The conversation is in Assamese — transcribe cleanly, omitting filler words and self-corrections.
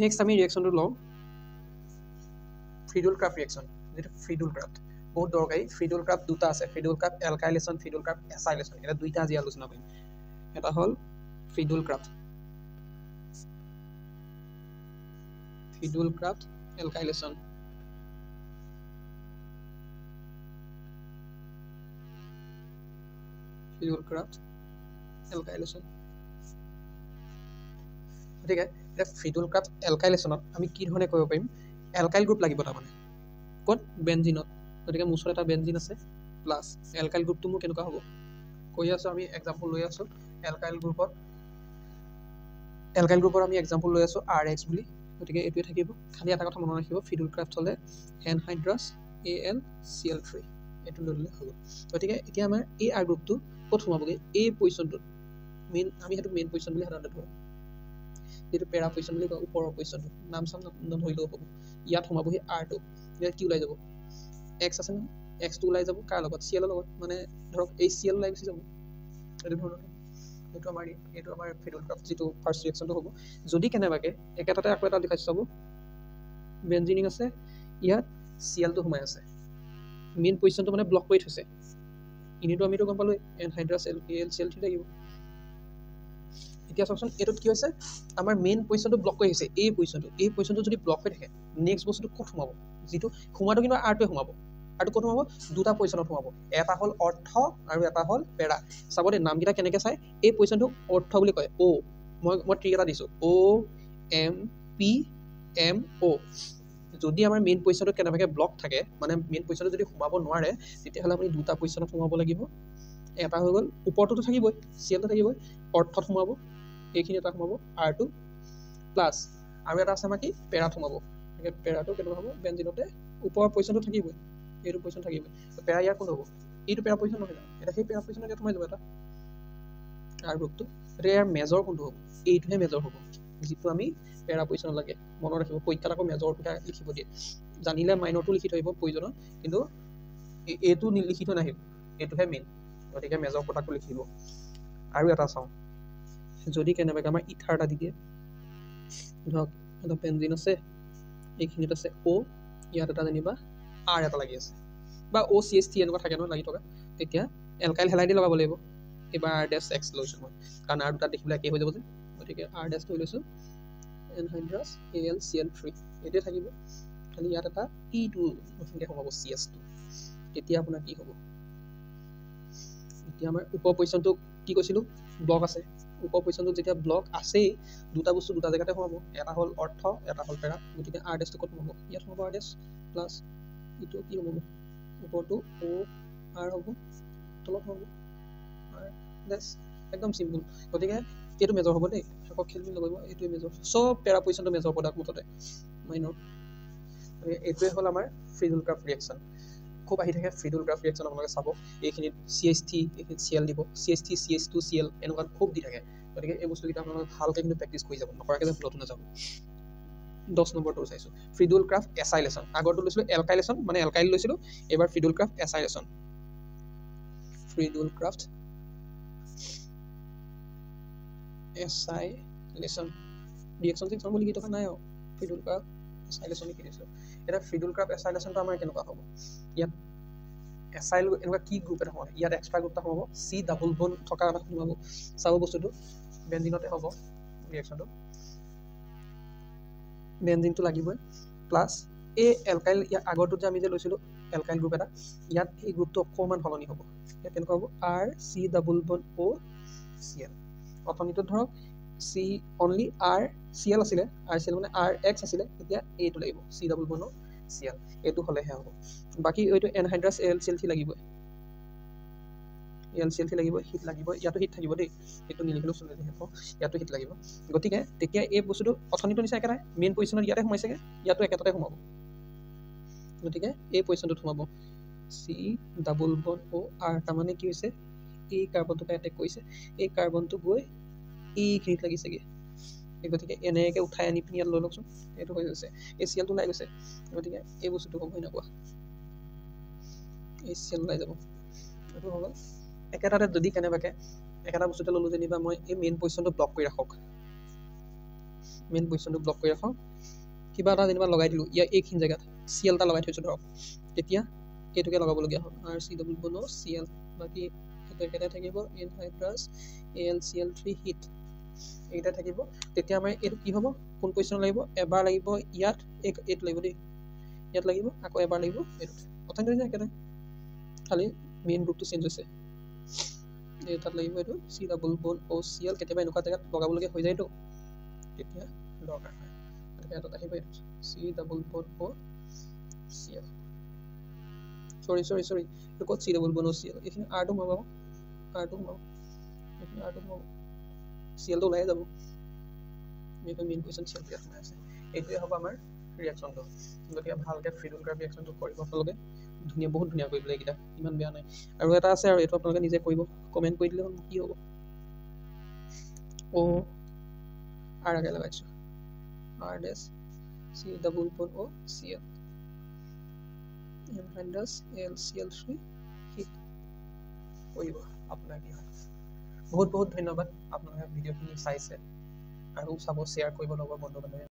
নেক্সট আমি ৰিয়েকশ্যনটো লওঁ ফ্ৰিডুল ক্ৰাফ্ট ৰিয়েকশ্যন, যিটো ফ্ৰিডুল ক্ৰাফ্ট বহুত দৰকাৰী। ফ্ৰিডুল ক্ৰাফ্ট দুটা আছে, ফ্ৰিডুল ক্ৰাফ্ট এলকাইলেশ্যন, ফ্ৰিডুল ক্ৰাফ্ট এছাইলেশ্যন। এটা দুইটা আজি আলোচনা কৰিম। এটা হ'ল ফ্ৰিডুল ক্ৰাফ্ট, ফ্ৰিডুল ক্ৰাফ্ট এলকাইলেশ্যন। ফ্ৰিডুল ক্ৰাফ্ট এলকাইলেশ্যন। গতিকে এতিয়া ফ্ৰিডুল ক্ৰাফ্ট এলকাইলেশ্যনত আমি কি ধৰণে কৰিব পাৰিম, এলকাইল গ্ৰুপ লাগিব তাৰমানে ক'ত, বেনজিনত। গতিকে মোৰ ওচৰত এটা বেনজিন আছে প্লাছ এলকাইল গ্ৰুপটো মোৰ কেনেকুৱা হ'ব কৈ আছোঁ, আমি এক্সাম্পল লৈ আছোঁ এলকাইল গ্ৰুপত আমি এক্সাম্পল লৈ আছোঁ RH বুলি। গতিকে এইটোৱে থাকিব। খালি এটা কথা মনত ৰাখিব, ফ্ৰিডুল ক্ৰাফ্ট হ'লে এনহাইড্ৰাছ AlCl3 এইটো লৈ ল'লে হৈ গ'ল। গতিকে এতিয়া আমাৰ এই আৰ গ্ৰুপটো ক'ত সোমাবগৈ, এই পজিশ্যনটোত মেইন, আমি সেইটো মেইন পজিশ্যন বুলি সাধাৰণতে ধৰোঁ, যিটো পেৰা পজিশ্যন বুলি কয়, ওপৰৰ পজিশ্যনটো নাম চাম নধৰিলেও হ'ব। ইয়াত সোমাবহি R2, ইয়াত কি ওলাই যাব, X আছে নহয়, Xটো ওলাই যাব কাৰ লগত, Cl লগত, মানে ধৰক এই Cl ওলাই গুচি যাব। এইটো ধৰণৰ এইটো আমাৰ ফ্ৰিডুল ক্ৰাফ্ট যিটো ফাৰ্ষ্ট ৰিয়েকশ্যনটো হ'ব। যদি কেনেবাকৈ একেটাতে আকৌ এটা দেখাইছোঁ চাব, বেনজিনিং আছে, ইয়াত Clটো সোমাই আছে, মেইন পজিশ্যনটো মানে ব্লক কৰি থৈছে। এনেইতো আমিতো গম পালোঁ এনহাইড্ৰাছ AlCl3 লাগিব। এতিয়া চাওকচোন এইটোত কি হৈছে, আমাৰ মেইন পজিশ্যনটো ব্লক কৰি আহিছে, এই পজিশ্যনটো যদি ব্লক হৈ থাকে, নেক্সট বস্তুটো ক'ত সোমাব, যিটো সোমোৱাটো কিন্তু আৰটোৱে সোমাব। আৰু ক'ত সোমাব, দুটা পজিশ্যনত সোমাব, এটা হ'ল অৰ্থ আৰু এটা হ'ল পেৰা। চাব দেই নামকেইটা কেনেকৈ চাই, এই পজিশ্যনটো অৰ্থ বুলি কয়, মই ট্ৰিক এটা দিছোঁ, OMPMO। যদি আমাৰ মেইন পজিশ্যনটোত কেনেবাকৈ ব্লক থাকে, মানে মেইন পজিশ্যনটো যদি সোমাব নোৱাৰে, তেতিয়াহ'লে আপুনি দুটা পজিশ্যনত সোমাব লাগিব। এটা হৈ গ'ল, ওপৰটোতো থাকিবই, Clটো থাকিবই, অৰ্থত সোমাব, এইখিনি এটা সোমাব R2 প্লাছ আৰু এটা আছে আমাৰ কি, পেৰাত সোমাব। গতিকে পেৰাটো কেনেকুৱা হ'ব, বেনজিনতে ওপৰৰ পজিশ্যনটো থাকিবই, এইটো পজিশ্যন থাকিবই। পেৰা ইয়াৰ কোনটো হ'ব, এইটো পেৰা পজিশ্যন নহয় জানো, এতিয়া সেই পেৰা পজিশ্যনত ইয়াত সোমাই যাব এটা আৰ গ্ৰুপটো। গতিকে ইয়াৰ মেজৰ কোনটো হ'ব, এইটোহে মেজৰ হ'ব, যিটো আমি পেৰা পজিশ্যনত লাগে। মনত ৰাখিব, পৰীক্ষাত আকৌ মেজৰটোকে লিখিব দিয়ে, জানিলে মাইনৰটো লিখি থৈ আহিব প্ৰয়োজনত, কিন্তু এইটো লিখি থৈ নাহিব, এইটোহে মেইন। গতিকে মেজৰ প্ৰডাক্টটো লিখিব। আৰু এটা চাওঁ, যদি কেনেবাকৈ আমাৰ ইথাৰ এটা দি দিয়ে, ধৰক এটা বেনজিন আছে, এইখিনিত আছে O, ইয়াত এটা যেনিবা R এটা লাগি আছে, বা OCH3 এনেকুৱা থাকে নহয় লাগি থকা, তেতিয়া এলকাইল হেলাই দি লগাব লাগিব। এইবাৰ R' X লৈছোঁ মই, কাৰণ R দুটাত দেখিবলৈ একেই হৈ যাব যে, গতিকে R' লৈ লৈছোঁ, এনহাইড্ৰাছ AlCl3 এইটোৱে থাকিব। খালি ইয়াত এটা ইটো নতুনকৈ সোমাব, CH2। তেতিয়া আপোনাৰ কি হ'ব, এতিয়া আমাৰ ওপৰ পজিশ্যনটো কি কৈছিলোঁ, ব্লক আছে, ওপৰ পজিশ্যনটোত যেতিয়া ব্লক আছেই, দুটা বস্তু দুটা জেগাতে সোমাব, এটা হ'ল অৰ্থ, এটা হ'ল পেৰা। গতিকে R' ক'ত সোমাব, ইয়াত সোমাব R' প্লাছ ইটো কি সোমাব, ওপৰটো OR হ'ব, তলত সোমাব R', একদম চিম্পুল। গতিকে এইটো মেজৰ হ'ব দেই, আকৌ খেলি লগাব, এইটোৱে মেজৰ, চব পেৰা পজিশ্যনটো মেজৰ প্ৰডাক্ট মুঠতে মাইনৰ। এইটোৱে হ'ল আমাৰ ফ্ৰিডুল ক্ৰাফ্ট ৰিয়েকশ্যন। খুব আহি থাকে ফ্ৰিডুল ক্ৰাফ্ট ৰিয়েকশ্যন, আপোনালোকে চাব, এইখিনিত CH3, এইখিনিত Cl দিব, CH3 CH2 Cl এনেকুৱা খুব দি থাকে। গতিকে এই বস্তুকেইটা আপোনালোকে ভালকৈ কিন্তু প্ৰেক্টিছ কৰি যাব, নকৰাকৈ যে ভুলতো নাযাব। 10 নম্বৰটো চাইছোঁ, ফ্ৰিডুল ক্ৰাফ্ট এছাইলেশ্যন। আগৰটো লৈছিলোঁ এলকাইলেশ্যন, মানে এলকাইল লৈছিলোঁ, এইবাৰ ফ্ৰিডুল ক্ৰাফ্ট এছাইলেশ্যন। ফ্ৰিডুল ক্ৰাফ্ট এছাইলেশ্যন ৰিয়েকশ্যন চেকশ্যন বুলি লিখি থকা নাই আৰু, ফ্ৰিডুল ক্ৰাফ্ট এছাইলেশ্যন লিখি দিছোঁ। এতিয়া ফ্ৰিডুল ক্ৰাফ্ট এছাইলেশ্যনটো আমাৰ কেনেকুৱা হ'ব, ইয়াত এছাইল এনেকুৱা কি গ্ৰুপ এটা সোমাব, ইয়াত এক্সট্ৰা গ্ৰুপ এটা সোমাব, C ডাবল বন থকা এটা সোমাব। চাব বস্তুটো বেনজিনতে হ'ব ৰিয়েকশ্যনটো, বেনজিনটো লাগিবই, প্লাছ এই এলকাইল, ইয়াৰ আগৰটোত যে আমি যে লৈছিলোঁ এলকাইল গ্ৰুপ এটা, ইয়াত এই গ্ৰুপটো অকণমান সলনি হ'ব। ইয়াত কেনেকুৱা হ'ব, RC ডাবল বন OCl। অথনিটোত ধৰক C অনলি RCl আছিলে, RCl মানে RH আছিলে, এতিয়া এইটো লাগিব C ডাবল বন OCl, এইটো হ'লেহে হ'ব। বাকী এইটো এনহাইড্ৰাছ AlCl3 লাগিবই, AlCl3 লাগিব, হিট লাগিব, ইয়াতো হিট থাকিব দেই, সেইটো নিলিখিলেও চলি থাকিব, ইয়াতো হিট লাগিব। গতিকে তেতিয়া এই বস্তুটো অথনিটো নিচিনা একেটাই, মেইন পজিশ্যনত ইয়াতে সোমাইছেগৈ, ইয়াতো একেটাতে সোমাব। গতিকে এই পজিশ্যনটোত সোমাব C ডাবল বন OR, তাৰমানে কি হৈছে, এই কাৰ্বনটোকে এটেক কৰিছে, এই কাৰ্বনটো গৈ এইখিনিত লাগিছেগৈ। গতিকে এনেকৈ উঠাই আনি পিনি ইয়াত লৈ লওকচোন, এইটো হৈ গৈছে, এই Clটো ওলাই গৈছে। গতিকে এই বস্তুটো হ'ব এনেকুৱা, এই Cl ওলাই যাব, এইটো হৈ গ'ল। একেটাতে যদি কেনেবাকৈ একেটা বস্তুতে ল'লোঁ, যেনিবা মই এই মেইন পজিশ্যনটো ব্লক কৰি ৰাখক, মেইন পজিশ্যনটো ব্লক কৰি ৰাখক কিবা এটা যেনিবা লগাই দিলোঁ ইয়াৰ এইখিনি জেগাত CL এটা লগাই থৈছোঁ ধৰক তেতিয়া এইটোকে লগাবলগীয়া হ'ল RC CL বাকী সেইটো একেটাই থাকিব ইন হাইড্ৰাছ ALCL3 হিট এইকেইটা থাকিব তেতিয়া আমাৰ এইটো কি হ'ব কোন পজিশ্যন লাগিব এবাৰ লাগিব ইয়াত এইটো লাগিব দেই ইয়াত লাগিব আকৌ এবাৰ লাগিব এইটোত অথনি যে একেটাই খালি মেইন গ্ৰুপটো চেঞ্জ হৈছে এই তাত লাগিব এইটো COCL কেতিয়াবা এনেকুৱা জেগাত লগাবলগীয়া হৈ যায়তো তেতিয়া দৰকাৰ হয় গতিকে এটাত আহিব এইটো COCL সৰি এইটো ক'ত COCL এইখিনি R টো সোমাব এইখিনি R টো সোমাব CL টো ওলাই যাব এইটো মেইন পজিশ্যন CL ইয়াত সোমাই আছে এইটোৱে হ'ব আমাৰ ৰিয়েকশ্যনটো গতিকে ভালকৈ ফ্ৰিডুল গ্ৰাফ ৰিয়েকশ্যনটো কৰিব আপোনালোকে বহুত ধুনীয়া কৰি দিলে এইকেইটা ইমান বেয়া নাই আৰু এটা আছে আৰু এইটো আপোনালোকে নিজে কৰিব কমেণ্ট কৰি দিলে হ'ল কি হ'ব R আগে লগাইছোঁ R dash COCL ALCL3 hit কৰিব আপোনাৰ কি হয় বহুত ধন্যবাদ আপোনালোকে ভিডিঅ'খিনি চাইছে আৰু চাব শ্বেয়াৰ কৰিব লগৰ বন্ধু বান্ধৱী